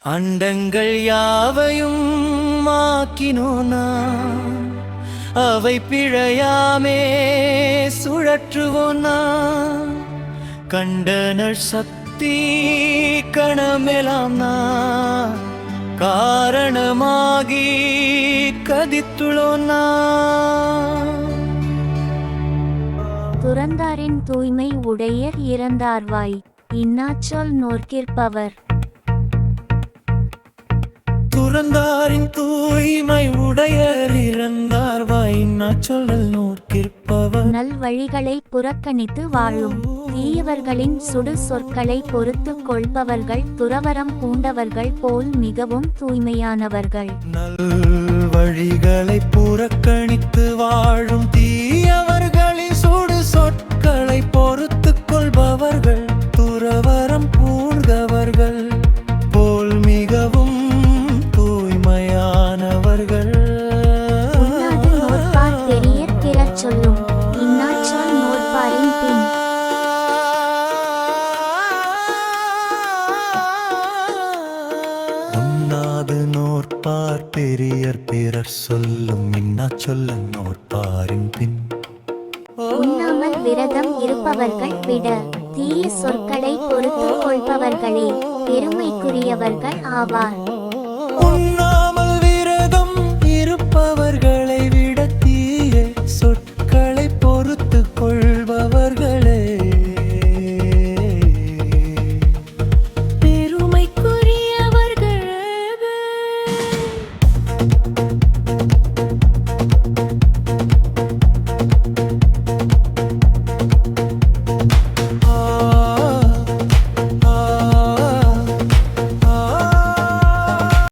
அண்டங்கள் யாவையும் மாக்கினோனா அவை பிழையாமே சுழற்றுவோனா கண்டனர் சக்தி கணமெலாம் காரணமாகி கதித்துளோனா துறந்தாரின் தூய்மை உடையர் இறந்தார்வாய் இன்னாச்சொல் நோர்க்கிற்பவர். துறந்தாரின் தூய்மை உடையர் இறந்தார்வாய் இன்னாச்சொல் நோர்க்கிற்பவர். நல் வழிகளை புறக்கணித்து வாழும் தீயவர்களின் சுடு சொற்களை பொறுத்து கொள்பவர்கள் துறவரம் பூண்டவர்கள் போல் மிகவும் தூய்மையானவர்கள். நல் வழிகளை புறக்கணித்து வாழும் தீயவர்களின் சுடு சொற்களை பொறுத்து கொள்பவர்கள் துறவரம் பூண்டவர்கள் போல் மிகவும் தூய்மையானவர்கள். உண்ணாது நோற்பார் பெரியர் பிறர் சொல்லும் இன்னாச்சொல் நோற்பாரின் பின். உண்ணாது நோற்பார் பெரியர் பிறர் சொல்லும் இன்னாச்சொல் நோற்பாரின் பின். உண்ணாமல் விரதம் இருப்பவர்கள் விட தீய சொற்களை பொறுத்து கொள்பவர்களே பெருமைக்குரியவர்கள் ஆவார்.